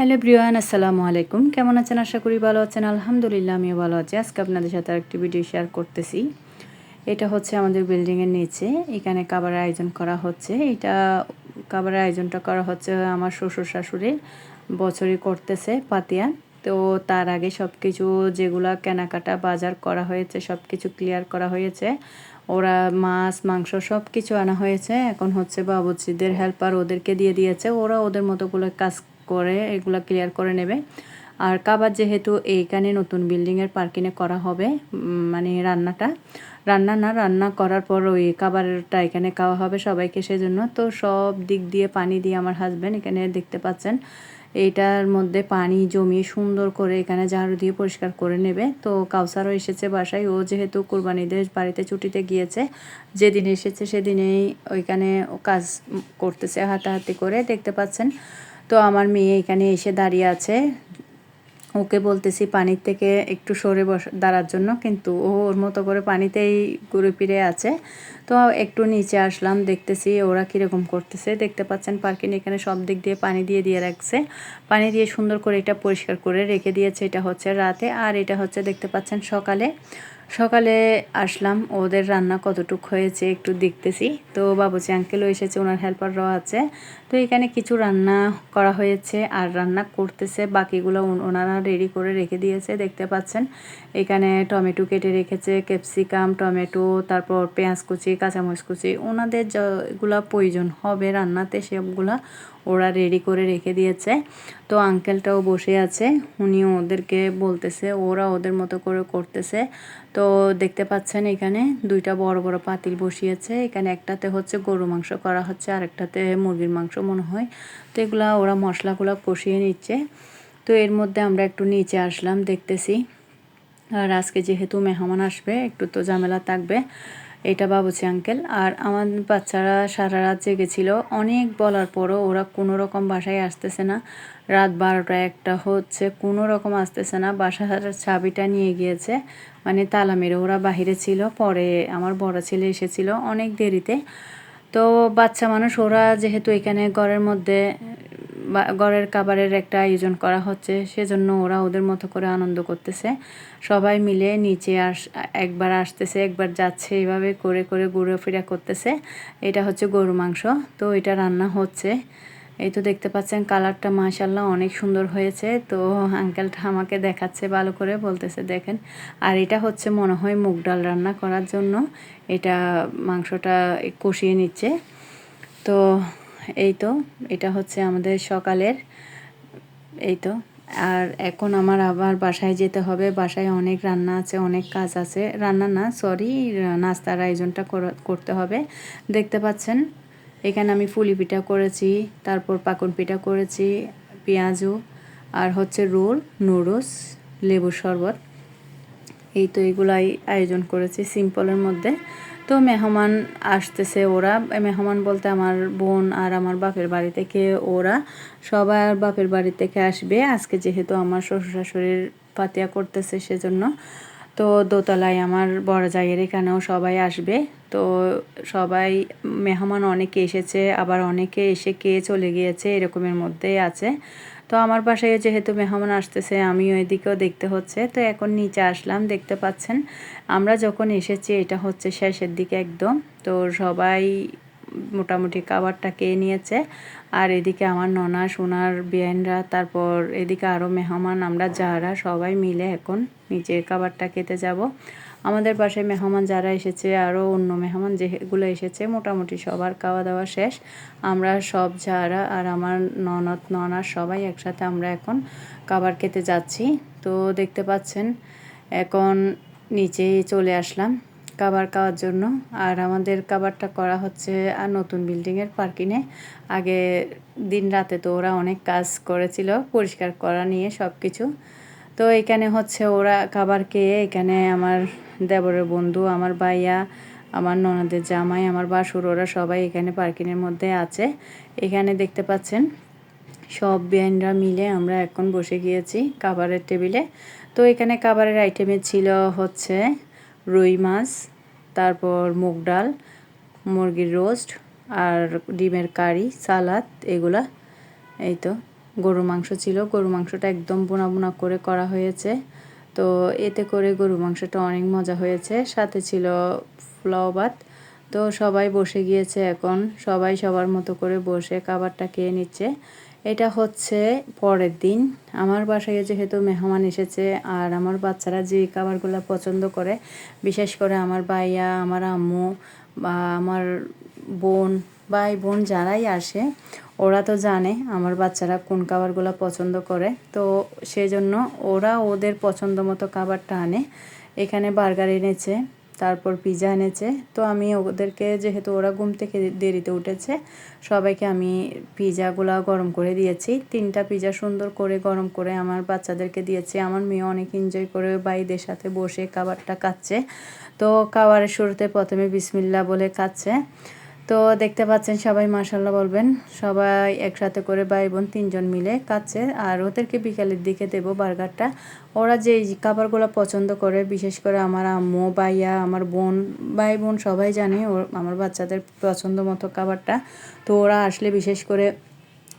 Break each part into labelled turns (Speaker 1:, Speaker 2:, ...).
Speaker 1: Hello everyone, আসসালামু আলাইকুম। কেমন আছেন? আশা করি ভালো আছেন। আলহামদুলিল্লাহ আমিও ভালো আছি। আজকে আপনাদের সাথে আরেকটি ভিডিও শেয়ার করতেছি। এটা হচ্ছে আমাদের বিল্ডিংয়ের নিচে। এখানে খাবারের আয়োজন করা হচ্ছে। এটা খাবারের আয়োজনটা করা হচ্ছে আমার শ্বশুর শাশুড়ির বছরই করতেছে পাতিয়া। তো তার আগে সব কিছু যেগুলা কেনাকাটা বাজার করা হয়েছে সব কিছু ক্লিয়ার করা হয়েছে। ওরা মাছ মাংস সব কিছু আনা হয়েছে। এখন হচ্ছে বাবুর্চিদের হেল্পার ওদেরকে দিয়ে দিয়েছে। ওরা ওদের মতোগুলো কাজ করে এগুলা ক্লিয়ার করে নেবে। আর খাবার যেহেতু এইখানে নতুন বিল্ডিংয়ের পার্কিংয়ে করা হবে, মানে রান্না করার পর ওই খাবারটা এখানে খাওয়া হবে সবাইকে, সেজন্য তো সব দিক দিয়ে পানি দিয়ে আমার হাজব্যান্ড এখানে দেখতে পাচ্ছেন এইটার মধ্যে পানি জমিয়ে সুন্দর করে এখানে ঝাড়ু দিয়ে পরিষ্কার করে নেবে। তো কাউসারও এসেছে বাসায়। ও যেহেতু কোরবানিদের বাড়িতে ছুটিতে গিয়েছে, যেদিন এসেছে সেদিনেই ওইখানে কাজ করতেছে হাতাহাতি করে, দেখতে পাচ্ছেন। তো আমার মেয়ে এখানে এসে দাঁড়িয়ে আছে। ওকে বলতেছি পানির থেকে একটু সরে দাঁড়ার জন্য, কিন্তু ও ওর মতো করে পানিতেই ঘুরে ফিরে আছে। তো একটু নিচে আসলাম, দেখতেছি ওরা কীরকম করতেছে। দেখতে পাচ্ছেন পার্কিং এখানে সব দিক দিয়ে পানি দিয়ে রাখছে। পানি দিয়ে সুন্দর করে এটা পরিষ্কার করে রেখে দিয়েছে। এটা হচ্ছে রাতে, আর এটা হচ্ছে দেখতে পাচ্ছেন সকালে আসলাম। ওদের রান্না কতটুক হয়েছে একটু দেখতেছি। তো বাবুচি আঙ্কেলও এসেছে, ওনার হেল্পাররাও আছে। তো এখানে কিছু রান্না করা হয়েছে আর রান্না করতেছে, বাকিগুলো ওনারা রেডি করে রেখে দিয়েছে। দেখতে পাচ্ছেন এখানে টমেটো কেটে রেখেছে, ক্যাপসিকাম, টমেটো, তারপর পেঁয়াজ কুচি, কাঁচামরিচ কুচি, ওনাদের যেগুলো প্রয়োজন হবে রান্নাতে সেগুলা ওরা রেডি করে রেখে দিয়েছে। তো আঙ্কেলটাও বসে আছে, উনিও ওদেরকে বলতেছে, ওরা ওদের মতো করে করতেছে। তো দেখতে পাচ্ছেন এখানে দুইটা বড় বড় পাতিল বসিয়েছে। এখানে একটাতে হচ্ছে গরু মাংস করা হচ্ছে, আর একটাতে মুরগির মাংস মনে হয়। তো এগুলা ওরা মশলাগুলো কষিয়ে নিচ্ছে। তো এর মধ্যে আমরা একটু নিচে আসলাম, দেখতেছি। আর আজকে যেহেতু মেহমান আসবে একটু তো ঝামেলা থাকবে। এটা বাবুচি আঙ্কেল আর আমার বাচ্চারা সারা রাত জেগেছিল। অনেক বলার পরও ওরা কোনো রকম বাসায় আসতেছে না। রাত 12টা 1টা হচ্ছে, কোনো রকম আসতেছে না। বাসার চাবিটা নিয়ে গিয়েছে, মানে তালা মেরে ওরা বাহিরে ছিল। পরে আমার বড় ছেলে এসেছিল অনেক দেরিতে। তো বাচ্চা মানুষ, ওরা যেহেতু এখানে ঘরের মধ্যে ঘরের খাবারের একটা আয়োজন করা হচ্ছে, সেজন্য ওরা ওদের মতো করে আনন্দ করতেছে। সবাই মিলে নিচে একবার আসতেছে একবার যাচ্ছে, এইভাবে করে করে ঘুরেফেরা করতেছে। এটা হচ্ছে গরু মাংস। তো এটা রান্না হচ্ছে। এই তো দেখতে পাচ্ছেন কালারটা মাশাআল্লাহ অনেক সুন্দর হয়েছে। তো আঙ্কেলটা আমাকে দেখাচ্ছে ভালো করে, বলতেছে দেখেন। আর এটা হচ্ছে মনে হয় মুগ ডাল রান্না করার জন্য এটা মাংসটা কষিয়ে নিচ্ছে। তো এই তো এটা হচ্ছে আমাদের সকালের। এই তো আর এখন আমার আবার বাসায় যেতে হবে। বাসায় অনেক রান্না আছে, অনেক কাজ আছে। রান্না না, সরি, নাস্তার আয়োজনটা করতে হবে। দেখতে পাচ্ছেন এখানে আমি ফুলি পিঠা করেছি, তারপর পাকন পিঠা করেছি, পেঁয়াজু, আর হচ্ছে রোল, নুডলস, লেবুর শরবত। এই তো এগুলাই আয়োজন করেছি সিম্পলের মধ্যে। তো মেহমান আসতেছে, ওরা মেহমান বলতে আমার বোন আর আমার বাপের বাড়ি থেকে ওরা সবাই বাপের বাড়ি থেকে আসবে আজকে, যেহেতু আমার শ্বশুর শাশুড়ির পাতিয়া করতেছে সেজন্য। তো দোতলায় আমার বড় জায়ের এখানেও সবাই আসবে। তো সবাই মেহমান অনেকে এসেছে, আবার অনেকে এসে খেয়ে চলে গিয়েছে, এরকমের মধ্যেই আছে। তো আমার বাসায় যেহেতু মেহমান আসতেছে আমিও এদিকেও দেখতে হচ্ছে। তো এখন নিচে আসলাম, দেখতে পাচ্ছেন আমরা যখন এসেছি এটা হচ্ছে শেষের দিকে একদম। তো সবাই মোটামুটি খাবারটা খেয়ে নিয়েছে। আর এদিকে আমার ননা সোনার বিয়ানরা, তারপর এদিকে আরও মেহমান, আমরা যারা সবাই মিলে এখন নিচের খাবারটা খেতে যাব। আমাদের বাসায় মেহমান যারা এসেছে, আরও অন্য মেহমান যেগুলো এসেছে, মোটামুটি সবার খাওয়া দাওয়া শেষ। আমরা সব যারা আর আমার ননদ ননার সবাই একসাথে আমরা এখন খাবার খেতে যাচ্ছি। তো দেখতে পাচ্ছেন এখন নিচে চলে আসলাম খাবার খাওয়ার জন্য। আর আমাদের খাবারটা করা হচ্ছে আর নতুন বিল্ডিংয়ের পার্কিংয়ে। আগে দিন রাতে তো ওরা অনেক কাজ করেছিল পরিষ্কার করা নিয়ে সব কিছু। তো এখানে হচ্ছে ওরা খাবার খেয়ে, এখানে আমার দেবরের বন্ধু, আমার ভাইয়া, আমার ননদের জামাই, আমার বাসুর, ওরা সবাই এখানে পার্কিংয়ের মধ্যে আছে। এখানে দেখতে পাচ্ছেন সব বিয়ানরা মিলে আমরা এখন বসে গিয়েছি খাবারের টেবিলে। তো এখানে খাবারের আইটেমে ছিল হচ্ছে রুই মাছ, তারপর মুগ ডাল, মুরগির রোস্ট, আর ডিমের কারি, সালাদ, এগুলা। এই তো গরুর মাংস ছিল। গরুর মাংসটা একদম বোনা বোনা করে করা হয়েছে। তো এতে করে গরুর মাংসটা অনেক মজা হয়েছে। সাথে ছিল পোলাও ভাত। তো সবাই বসে গিয়েছে এখন। সবাই সবার মতো করে বসে খাবারটা খেয়ে নিচ্ছে। এটা হচ্ছে পরের দিন। আমার বাসায় যেহেতু মেহমান এসেছে আর আমার বাচ্চারা যে খাবারগুলো পছন্দ করে, বিশেষ করে আমার ভাইয়া, আমার আম্মু বা আমার বোন, ভাই বোন যারাই আসে ওরা তো জানে আমার বাচ্চারা কোন খাবারগুলো পছন্দ করে। তো সেজন্য ওরা ওদের পছন্দ মতো খাবারটা আনে। এখানে বার্গার এনেছে, তারপর পিৎজা এনেছে। তো আমি ওদেরকে, যেহেতু ওরা ঘুম থেকে দেরিতে উঠেছে, সবাইকে আমি পিৎজাগুলো গরম করে দিয়েছি। 3টা পিৎজা সুন্দর করে গরম করে আমার বাচ্চাদেরকে দিয়েছি। আমার মেয়ে অনেক এনজয় করে ভাইদের সাথে বসে খাবারটা খাচ্ছে। তো খাবারের শুরুতে প্রথমে বিসমিল্লাহ বলে খাচ্ছে। তো দেখতে পাচ্ছেন সবাই মাশাআল্লাহ বলবেন। সবাই একসাথে করে ভাই বোন 3জন মিলে খাচ্ছে। আর ওদেরকে বিকালের দিকে দেব বার্গারটা। ওরা যে খাবারগুলো পছন্দ করে, বিশেষ করে আমার আম্মু, ভাইয়া, আমার বোন, ভাই বোন সবাই জানে আমার বাচ্চাদের পছন্দ মতো খাবারটা। তো ওরা আসলে বিশেষ করে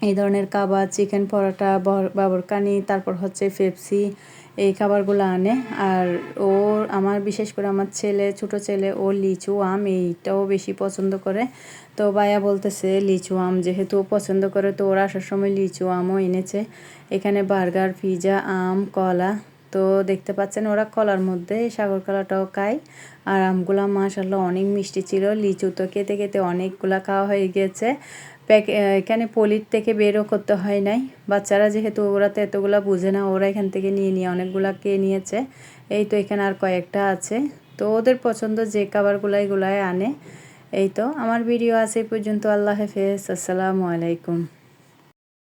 Speaker 1: এই ধরনের কাবাব, চিকেন পরোটা, বাবরকানি, তারপর হচ্ছে পেপসি, এই খাবারগুলো আনে। আর আমার বিশেষ করে আমার ছেলে, ছোট ছেলে, ও লিচু আম এইটাও বেশি পছন্দ করে। তো ভাইয়া বলতেছে লিচু আম যেহেতু পছন্দ করে, তো ওরা আসার সময় লিচু আমও এনেছে। এখানে বার্গার, পিৎজা, আম, কলা। তো দেখতে পাচ্ছেন ওরা কলার মধ্যে সাগর কলাটাও খায়। আর আমগুলা মাশাআল্লাহ অনেক মিষ্টি ছিল। লিচু তো খেতে খেতে অনেকগুলা খাওয়া হয়ে গিয়েছে। এখানে পলির থেকে বেরও করতে হয় নাই। বাচ্চারা যেহেতু ওরা তো এতগুলা বুঝে না, ওরা এখান থেকে নিয়ে নিয়ে অনেকগুলা খেয়ে নিয়েছে। এই তো এখানে আর কয়েকটা আছে। তো ওদের পছন্দ যে খাবারগুলাই আনে। এই তো আমার ভিডিও আছে এই পর্যন্ত। আল্লাহ হাফেজ, আসসালামু আলাইকুম।